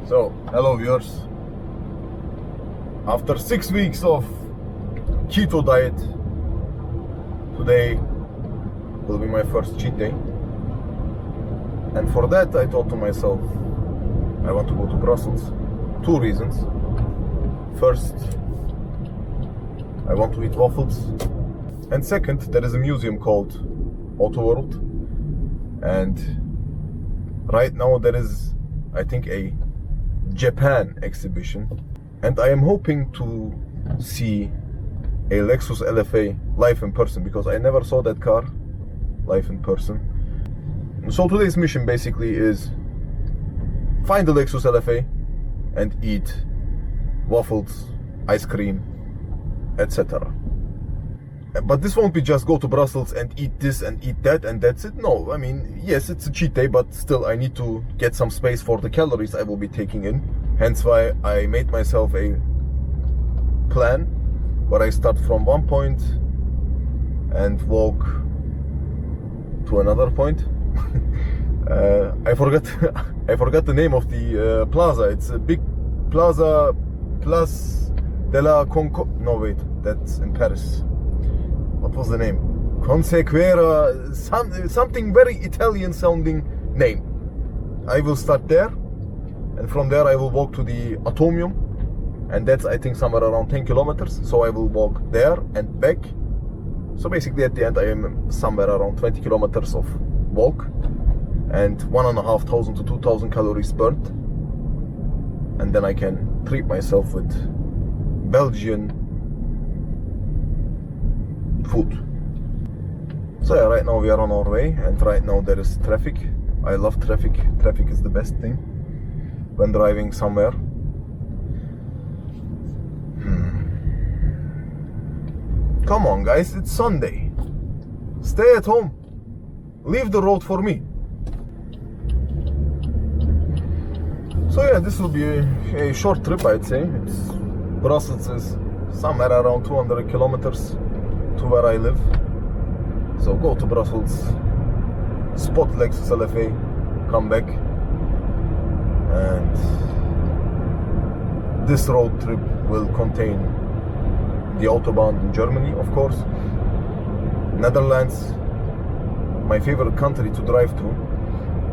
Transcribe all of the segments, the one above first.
So, hello viewers. After 6 weeks of keto diet, today will be my first cheat day. And for that I thought to myself, I want to go to Brussels. 2 reasons. First, I want to eat waffles. And second, there is a museum called Auto World. And right now there is, I think, a Japan exhibition, and I am hoping to see a Lexus LFA live in person, because I never saw that car live in person. So today's mission basically is find the Lexus LFA and eat waffles, ice cream, etc. But this won't be just go to Brussels and eat this and eat that and that's it. No, I mean, yes, it's a cheat day, but still I need to get some space for the calories I will be taking in. Hence why I made myself a plan where I start from one point and walk to another point. I forgot the name of the plaza. It's a big plaza, Place de la Concorde. No, wait, that's in Paris. What was the name? Consequera, something very Italian sounding name. I will start there, and from there I will walk to the Atomium, and that's, I think, somewhere around 10 kilometers. So I will walk there and back. So basically at the end I am somewhere around 20 kilometers of walk and 1,500 to 2,000 calories burnt, and then I can treat myself with Belgian food. So yeah, right now we are on our way, and right now there is traffic. I love traffic. Traffic is the best thing when driving somewhere. Come on guys, it's Sunday. Stay at home. Leave the road for me. So yeah, this will be a short trip, I'd say. Brussels is somewhere around 200 kilometers to where I live. So go to Brussels, spot Lexus LFA, come back, and this road trip will contain the Autobahn in Germany, of course, Netherlands, my favorite country to drive through,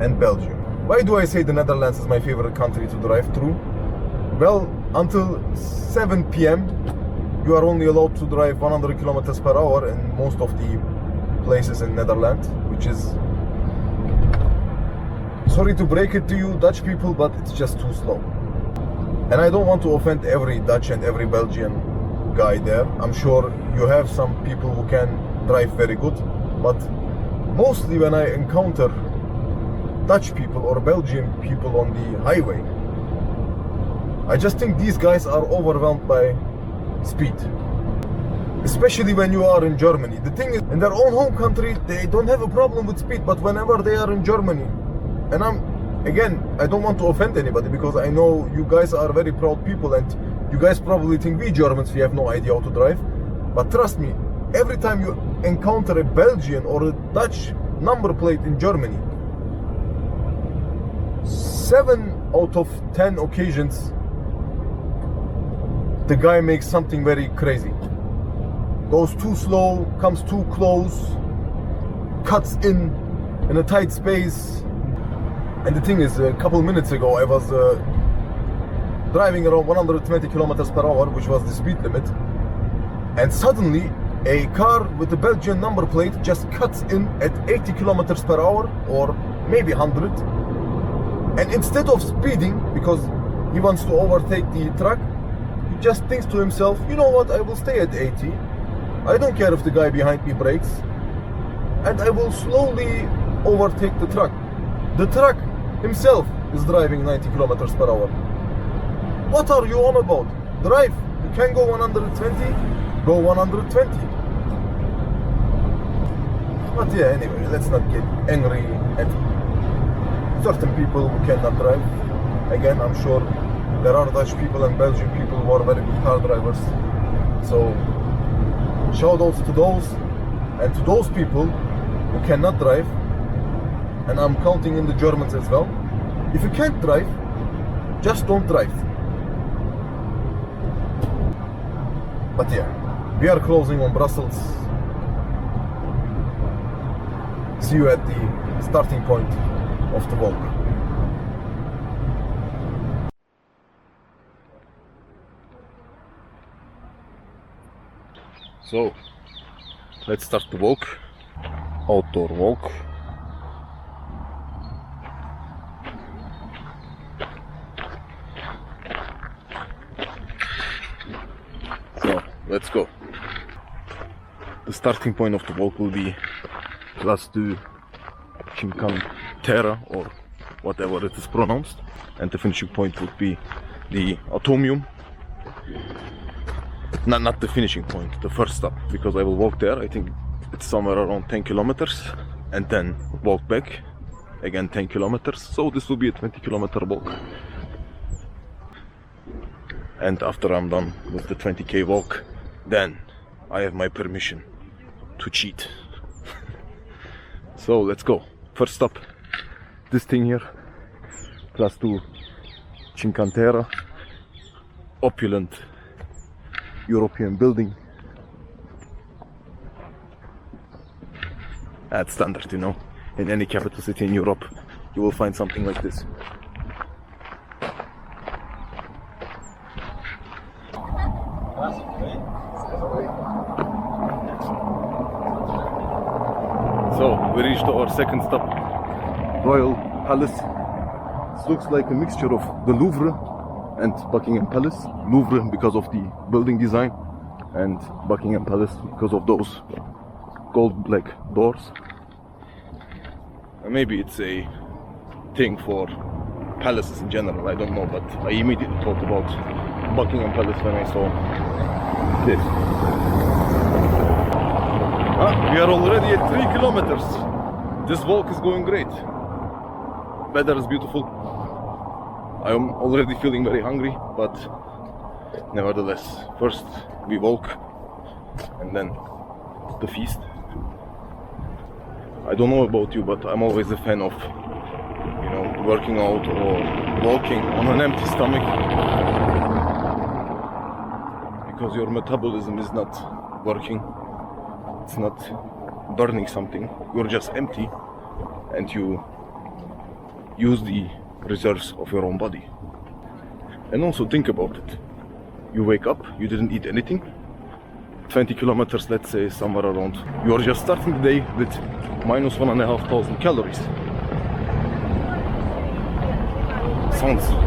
and Belgium. Why do I say the Netherlands is my favorite country to drive through? Well, until 7 p.m. you are only allowed to drive 100 kilometers per hour in most of the places in Netherlands, which is, sorry to break it to you Dutch people, but it's just too slow. And I don't want to offend every Dutch and every Belgian guy there. I'm sure you have some people who can drive very good, but mostly when I encounter Dutch people or Belgian people on the highway, I just think these guys are overwhelmed by speed. Especially when you are in Germany. The thing is, in their own home country, they don't have a problem with speed, but whenever they are in Germany, and I don't want to offend anybody, because I know you guys are very proud people, and you guys probably think we Germans, we have no idea how to drive. But trust me, every time you encounter a Belgian or a Dutch number plate in Germany, 7 out of 10 occasions, the guy makes something very crazy. Goes too slow, comes too close, cuts in a tight space. And the thing is, a couple minutes ago I was driving around 120 kilometers per hour, which was the speed limit, and suddenly a car with a Belgian number plate just cuts in at 80 kilometers per hour, or maybe 100, and instead of speeding because he wants to overtake the truck, he just thinks to himself, you know what, I will stay at 80. I don't care if the guy behind me brakes, and I will slowly overtake the truck. The truck himself is driving 90 kilometers per hour. What are you on about? Drive. You can go 120, go 120. But yeah, anyway, let's not get angry at certain people who cannot drive. Again, I'm sure there are Dutch people and Belgian people who are very good car drivers. So shout outs to those, and to those people who cannot drive, and I'm counting in the Germans as well. If you can't drive, Just don't drive. But yeah, we are closing on Brussels. See you at the starting point of the walk. So, let's start the walk. Outdoor walk. So, let's go. The starting point of the walk will be Place du Cinquantera, or whatever it is pronounced, and the finishing point would be the Atomium. Not the finishing point, the first stop, because I will walk there. I think it's somewhere around 10 kilometers, and then walk back again 10 kilometers. So this will be a 20-kilometer walk. And after I'm done with the 20k walk, then I have my permission to cheat. So let's go. First stop, this thing here, Place du Cinquantera, opulent European building. That's standard, you know. In any capital city in Europe, you will find something like this. So, we reached our second stop, Royal Palace. This looks like a mixture of the Louvre and Buckingham Palace. Louvre because of the building design, and Buckingham Palace because of those gold black doors. And maybe it's a thing for palaces in general, I don't know, but I immediately thought about Buckingham Palace when I saw this. We are already at 3 kilometers. This walk is going great. Weather is beautiful. I am already feeling very hungry, but nevertheless, first we walk and then the feast. I don't know about you, but I'm always a fan of, you know, working out or walking on an empty stomach, because your metabolism is not working, it's not burning something, you're just empty, and you use the reserves of your own body. And also think about it. You wake up, you didn't eat anything. 20 kilometers, let's say, somewhere around. You are just starting the day with minus 1,500 calories.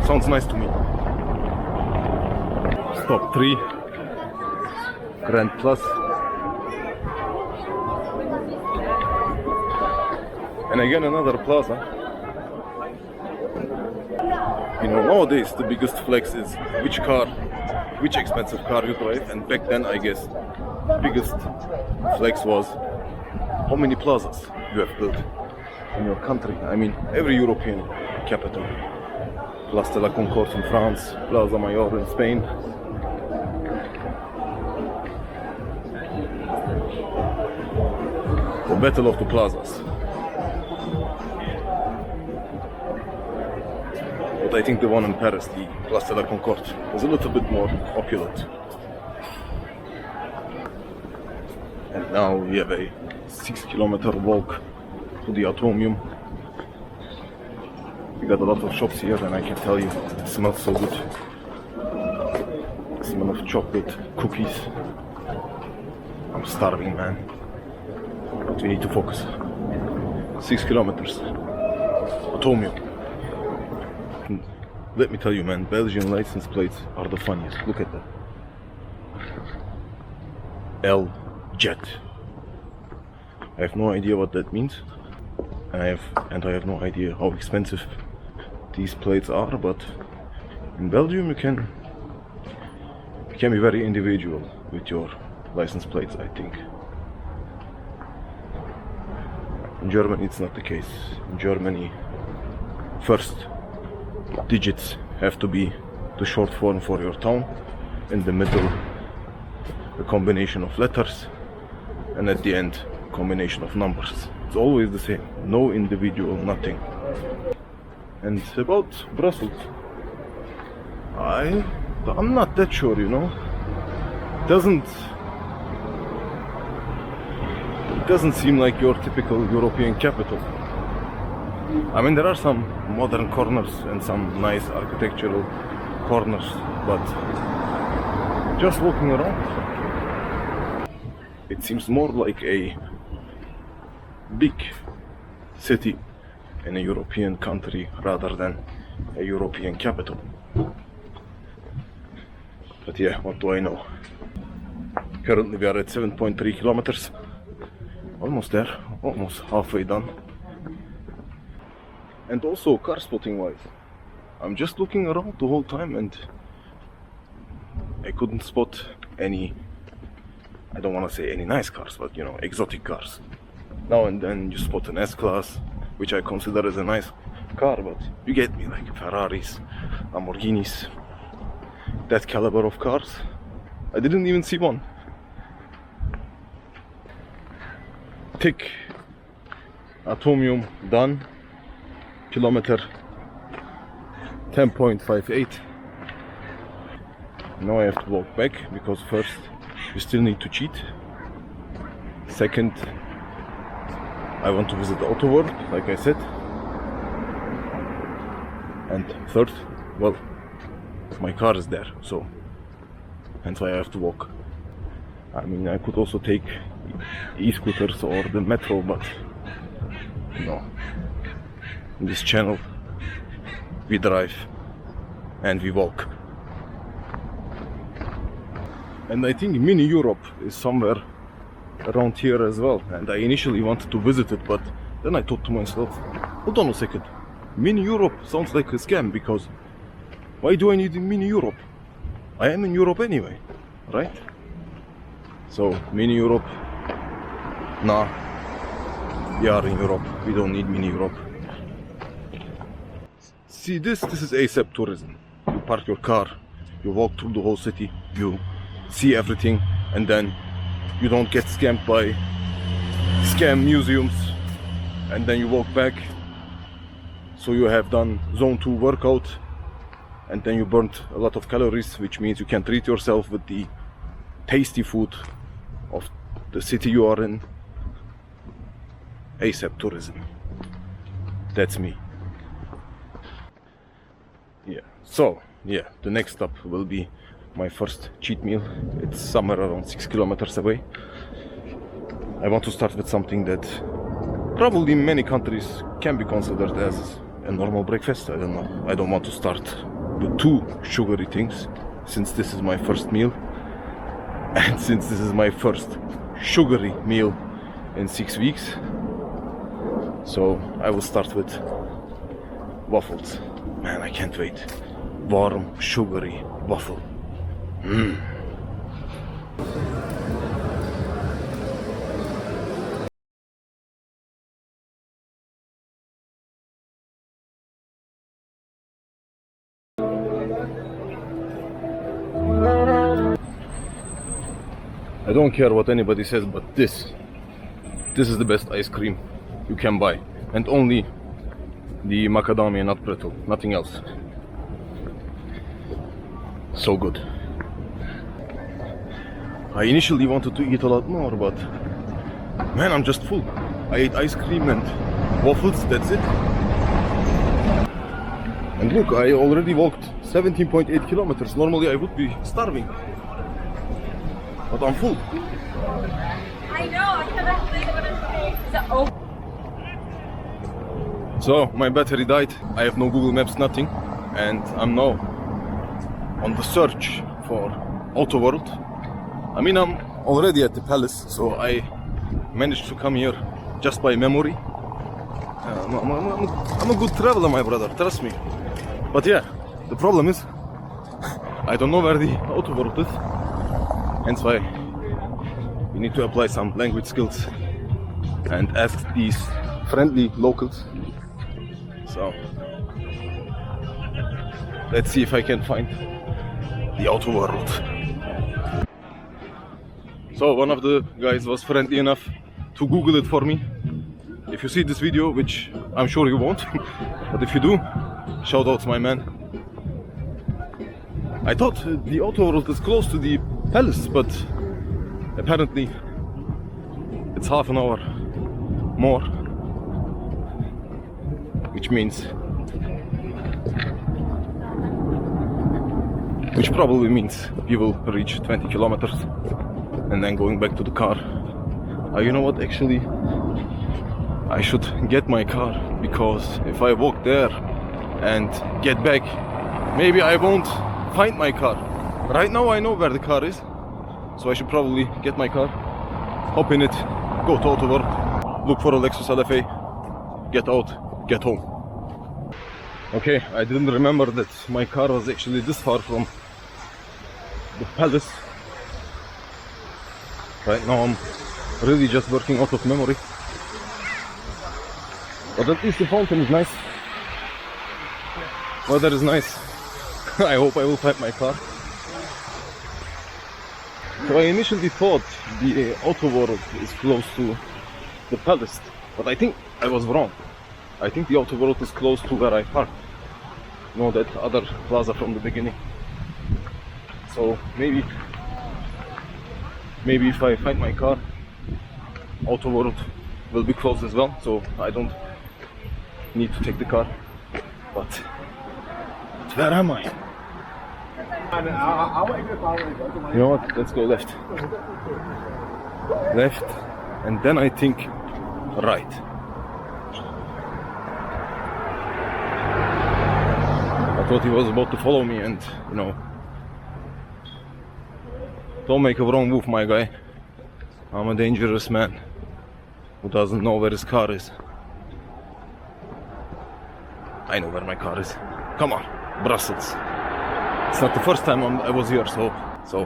Sounds nice to me. Stop 3, Grand Plus. And again another plaza. You know, nowadays the biggest flex is which expensive car you drive, and back then I guess the biggest flex was how many plazas you have built in your country. I mean, every European capital. Place de la Concorde in France, Plaza Mayor in Spain. The battle of the plazas. But I think the one in Paris, the Place de la Concorde, is a little bit more opulent. And now we have a 6-kilometer walk to the Atomium. We got a lot of shops here, and I can tell you, it smells so good. The smell of chocolate, cookies. I'm starving, man. But we need to focus. 6 kilometers. Atomium. Let me tell you, man, Belgian license plates are the funniest. Look at that. L Jet. I have no idea what that means, and I have no idea how expensive these plates are. But in Belgium, you can be very individual with your license plates, I think. In Germany, it's not the case. In Germany, first digits have to be the short form for your town, in the middle a combination of letters, and at the end a combination of numbers. It's always the same, no individual, nothing. And about Brussels, I'm not that sure, you know. It doesn't seem like your typical European capital. I mean, there are some modern corners and some nice architectural corners, but just walking around, it seems more like a big city in a European country rather than a European capital. But yeah, what do I know? Currently we are at 7.3 kilometers. Almost there, almost halfway done. And also car spotting wise, I'm just looking around the whole time and I couldn't spot any, I don't want to say any nice cars, but you know, exotic cars. Now and then you spot an S-Class, which I consider as a nice car, but you get me, like Ferraris, Lamborghinis, that caliber of cars. I didn't even see one. Tick. Atomium done. Kilometer 10.58. Now I have to walk back because first you still need to cheat. Second, I want to visit the Auto World, like I said. And third, well, my car is there, so hence why I have to walk. I mean, I could also take e-scooters or the metro, but no. In this channel, we drive and we walk. And I think mini Europe is somewhere around here as well. And I initially wanted to visit it, but then I thought to myself, hold on a second, mini Europe sounds like a scam, because why do I need mini Europe? I am in Europe anyway, right? So mini Europe, nah, we are in Europe, we don't need mini Europe. See, this is ASAP tourism. You park your car, you walk through the whole city, you see everything, and then you don't get scammed by scam museums, and then you walk back. So you have done zone 2 workout, and then you burnt a lot of calories, which means you can treat yourself with the tasty food of the city you are in. ASAP tourism. That's me. Yeah, so yeah, the next stop will be my first cheat meal. It's somewhere around 6 kilometers away. I want to start with something that probably in many countries can be considered as a normal breakfast. I don't know. I don't want to start with too sugary things, since this is my first meal, and since this is my first sugary meal in 6 weeks. So I will start with waffles. Man, I can't wait. Warm, sugary waffle. I don't care what anybody says, but this is the best ice cream you can buy, and only the macadamia nut brittle, nothing else. So good. I initially wanted to eat a lot more, but man, I'm just full. I ate ice cream and waffles, that's it. And look, I already walked 17.8 kilometers. Normally I would be starving, but I'm full. I know, I cannot believe what it's saying. So my battery died, I have no Google Maps, nothing, and I'm now on the search for Auto World. I mean, I'm already at the palace, so I managed to come here just by memory. I'm a good traveler, my brother, trust me. But yeah, the problem is I don't know where the Auto World is, hence why we need to apply some language skills and ask these friendly locals. So let's see if I can find the Auto World. So one of the guys was friendly enough to Google it for me. If you see this video, which I'm sure you won't, but if you do, shout out to my man. I thought the auto world is close to the palace, but apparently it's half an hour more, which probably means you will reach 20 kilometers and then going back to the car. You know what, actually I should get my car, because if I walk there and get back, maybe I won't find my car. Right now I know where the car is, so I should probably get my car, hop in it, go to Auto World, look for a Lexus LFA, get out, get home. Okay, I didn't remember that my car was actually this far from the palace. Right now I'm really just working out of memory. But at least the fountain is nice. Weather is nice. I hope I will find my car. So I initially thought the Auto World is close to the palace, but I think I was wrong. I think the Auto World is close to where I parked. You know, that other plaza from the beginning. So maybe if I find my car, Auto World will be closed as well, so I don't need to take the car. But where am I? You know what? Let's go left. Left, and then I think right. I thought he was about to follow me, and you know, don't make a wrong move, my guy. I'm a dangerous man who doesn't know where his car is. I know where my car is. Come on, Brussels. It's not the first time I was here, so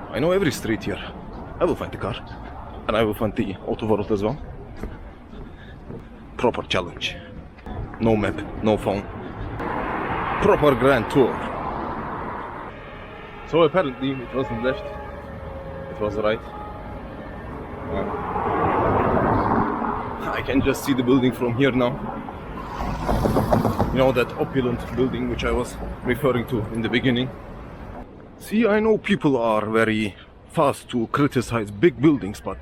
I know every street here. I will find the car, and I will find the Auto World as well. Proper challenge. No map, no phone. Proper grand tour. So apparently it wasn't left, it was right. I can just see the building from here now. You know, that opulent building which I was referring to in the beginning. See, I know people are very fast to criticize big buildings, but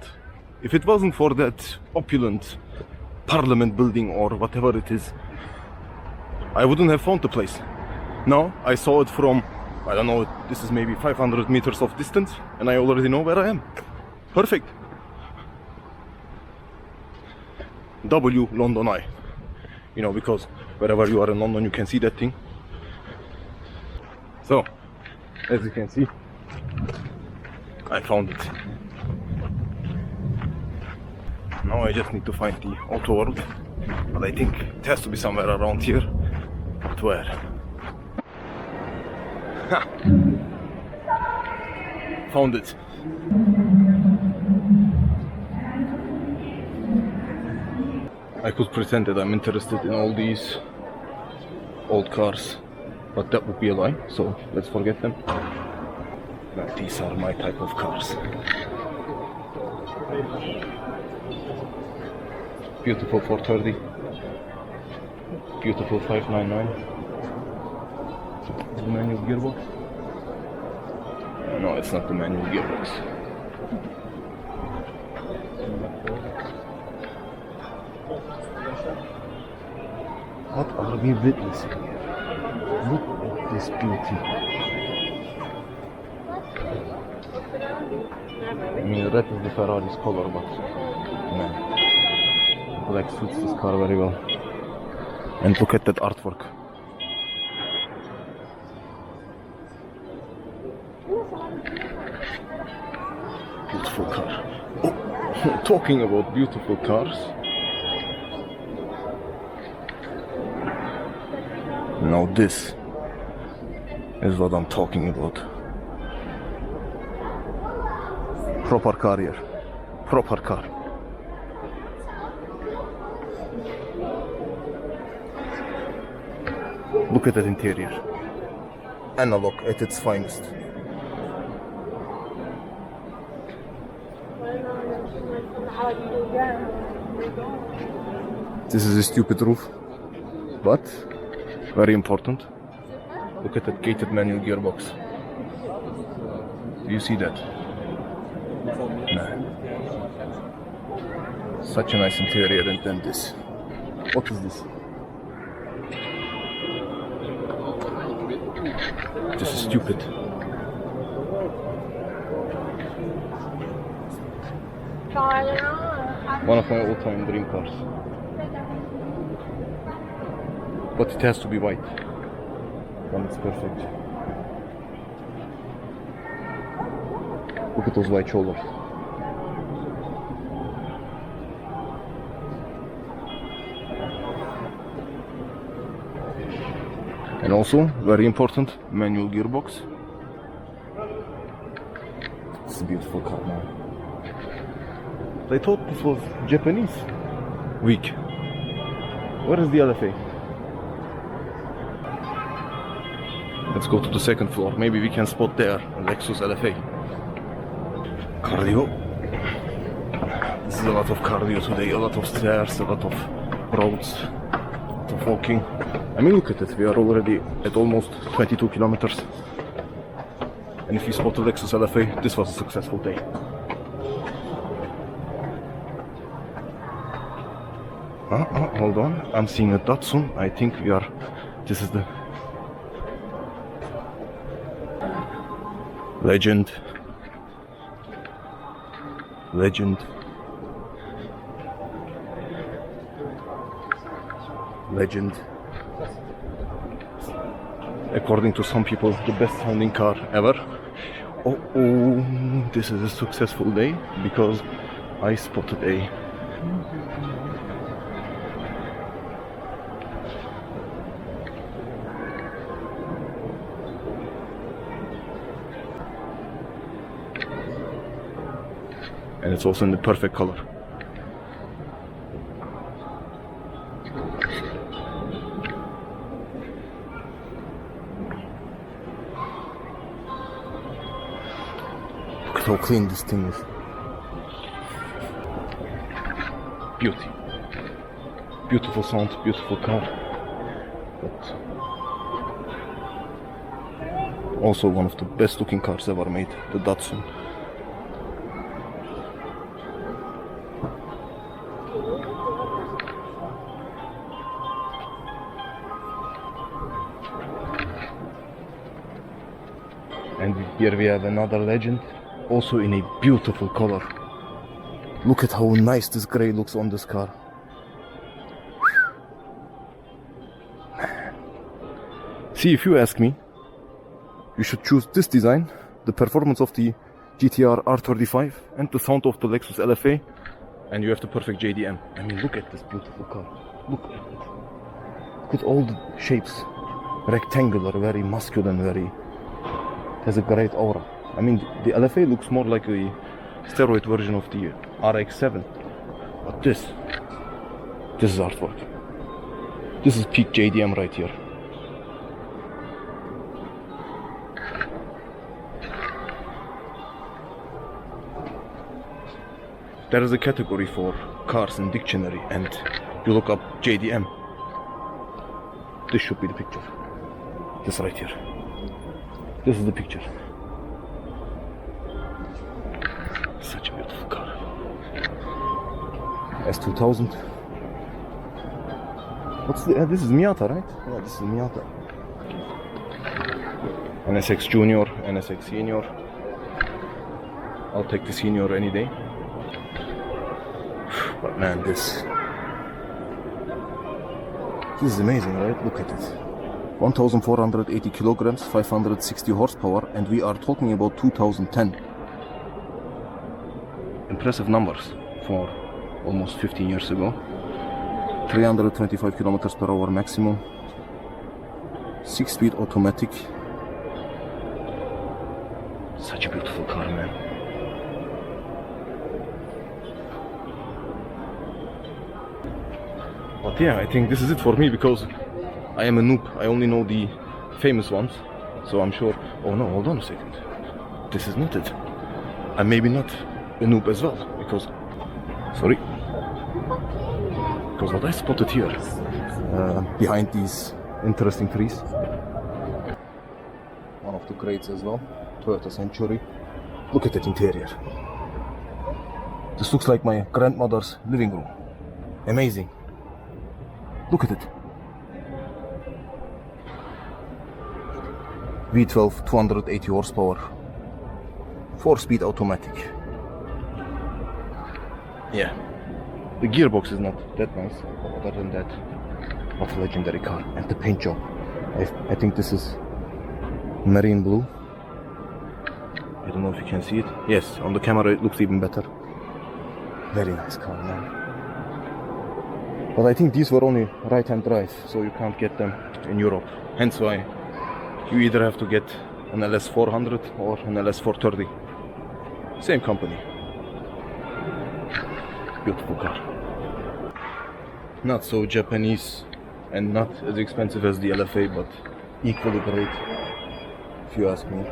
if it wasn't for that opulent parliament building or whatever it is, I wouldn't have found the place. Now I saw it from, I don't know, this is maybe 500 meters of distance, and I already know where I am. Perfect. W London Eye. You know, because wherever you are in London you can see that thing. So, as you can see, I found it. Now I just need to find the Auto World, but I think it has to be somewhere around here. But where? Ha! Found it. I could pretend that I'm interested in all these old cars, but that would be a lie, so let's forget them. But these are my type of cars. Beautiful 430. Beautiful 599. The manual gearbox? No, it's not the manual gearbox. What are we witnessing here? Look at this beauty. I mean, red is the Ferrari's color, but man, black suits this car very well. And look at that artwork. Beautiful car. Oh, talking about beautiful cars. Now this is what I'm talking about. Proper car here. Proper car. Look at that interior. Analog at its finest. This is a stupid roof, but very important. Look at that gated manual gearbox. Do you see that? Man. Such a nice interior, and then this. What is this? This is stupid. One of my all-time dream cars. But it has to be white. Then it's perfect. Look at those white shoulders. And also, very important, manual gearbox. It's a beautiful car now. I thought this was Japanese. Weak. Where is the LFA? Let's go to the second floor. Maybe we can spot there a Lexus LFA. Cardio. This is a lot of cardio today. A lot of stairs, a lot of roads, a lot of walking. I mean, look at it. We are already at almost 22 kilometers. And if we spot a Lexus LFA, this was a successful day. Hold on. I'm seeing a Datsun. I think we are. This is the Legend. Legend. Legend. According to some people, the best sounding car ever. Oh, this is a successful day because I spotted a and it's also in the perfect color. Look at how clean this thing is. Beauty. Beautiful sound, beautiful car. But also one of the best looking cars ever made, the Datsun. And here we have another Legend, also in a beautiful color. Look at how nice this grey looks on this car. See, if you ask me, you should choose this design, the performance of the GTR R35 and the sound of the Lexus LFA, and you have the perfect JDM. I mean, look at this beautiful car. Look at it. Look at all the shapes. Rectangular, very masculine, very... It has a great aura. I mean, the LFA looks more like a steroid version of the RX-7. But this is artwork. This is peak JDM right here. There is a category for cars in dictionary, and you look up JDM. This should be the picture. This right here. This is the picture. Such a beautiful car. S2000. What's the? This is Miata, right? Yeah, this is Miata. NSX Junior, NSX Senior. I'll take the Senior any day. But man, this is amazing, right? Look at it. 1,480 kilograms, 560 horsepower, and we are talking about 2010. Impressive numbers for almost 15 years ago. 325 kilometers per hour maximum. 6-speed automatic. Such a beautiful car, man. But yeah, I think this is it for me because I am a noob. I only know the famous ones, so I'm sure. Oh no, hold on a second. This is not it. I maybe not a noob as well because, sorry, because what I spotted here behind these interesting trees, one of the crates as well, Toyota Century, Look at that interior. This looks like my grandmother's living room. Amazing. Look at it. V12, 280 horsepower. 4-speed automatic. Yeah. The gearbox is not that nice. Other than that, what a legendary car. And the paint job. I think this is marine blue. I don't know if you can see it. Yes, on the camera it looks even better. Very nice car, man. But I think these were only right-hand drive, so you can't get them in Europe. Hence why you either have to get an LS 400 or an LS 430. Same company. Beautiful car. Not so Japanese and not as expensive as the LFA, but equally great, if you ask me.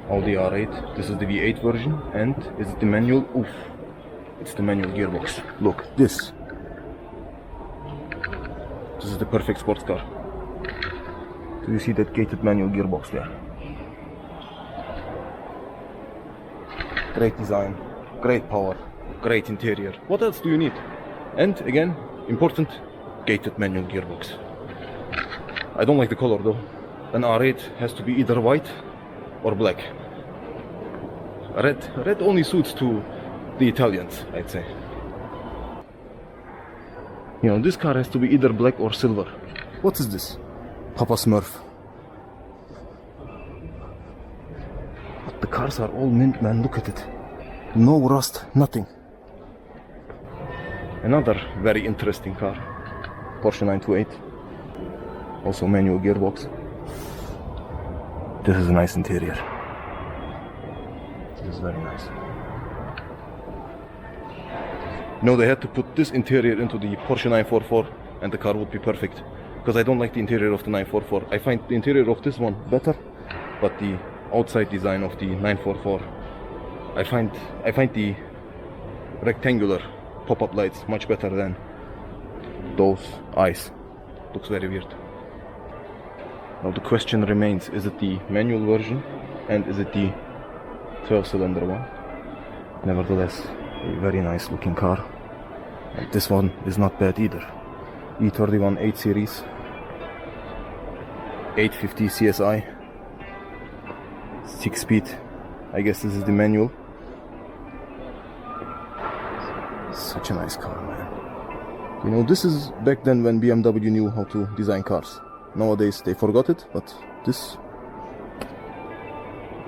Audi R8. This is the V8 version, and is it the manual? Oof. It's the manual gearbox. Look, this. This is the perfect sports car. Do you see that gated manual gearbox there? Great design, great power, great interior. What else do you need? And again, important, gated manual gearbox. I don't like the color though. An R8 has to be either white or black. Red only suits to the Italians, I'd say. You know, this car has to be either black or silver. What is this? Papa Smurf. But the cars are all mint, man, look at it. No rust, nothing. Another very interesting car. Porsche 928. Also manual gearbox. This is a nice interior. This is very nice. No, they had to put this interior into the Porsche 944 and the car would be perfect. Because I don't like the interior of the 944. I find the interior of this one better, but the outside design of the 944, I find the rectangular pop-up lights much better than those eyes. Looks very weird. Now the question remains, is it the manual version and is it the 12-cylinder one? Nevertheless, a very nice looking car. And this one is not bad either. E31 8 Series, 850 CSI, 6-speed. I guess this is the manual. Such a nice car, man. You know, this is back then when BMW knew how to design cars. Nowadays they forgot it, but this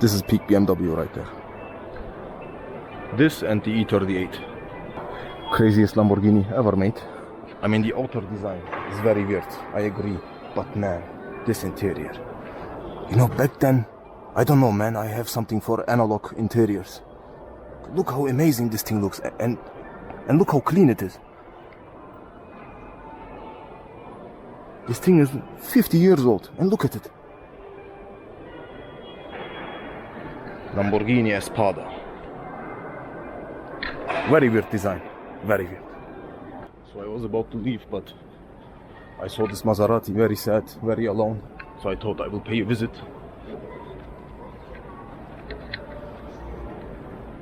is peak BMW right there. This and the E38. Craziest Lamborghini ever made. I mean, the outer design is very weird, I agree. But man, this interior. You know, back then, I don't know, man, I have something for analog interiors. Look how amazing this thing looks, and look how clean it is. This thing is 50 years old, and look at it. Lamborghini Espada. Very weird design, very weird. So I was about to leave, but I saw this Maserati, very sad, very alone. So I thought I will pay a visit.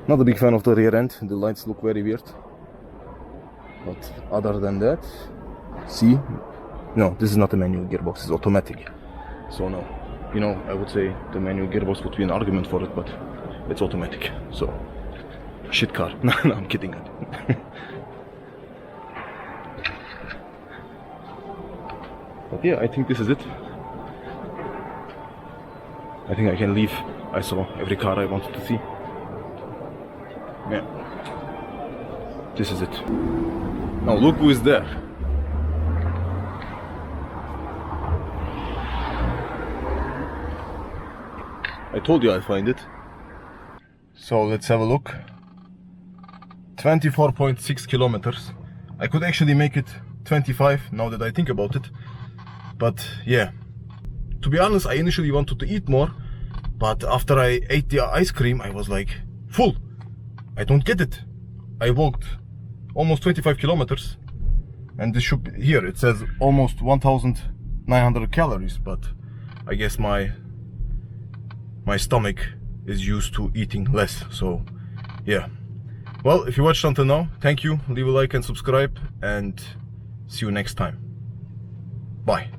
Not a big fan of the rear end, the lights look very weird. But other than that, see? No, this is not a manual gearbox, it's automatic. So no, you know, I would say the manual gearbox would be an argument for it, but it's automatic, so shit car. No, I'm kidding. But yeah, I think this is it. I think I can leave. I saw every car I wanted to see. Yeah. This is it. Now look who is there. I told you I'd find it. So let's have a look. 24.6 kilometers. I could actually make it 25 now that I think about it. But yeah, to be honest, I initially wanted to eat more, but after I ate the ice cream, I was like, full. I don't get it. I walked almost 25 kilometers, and this should be, here it says almost 1,900 calories, but I guess my stomach is used to eating less. So yeah, well, if you watched until now, thank you. Leave a like and subscribe, and see you next time. Bye.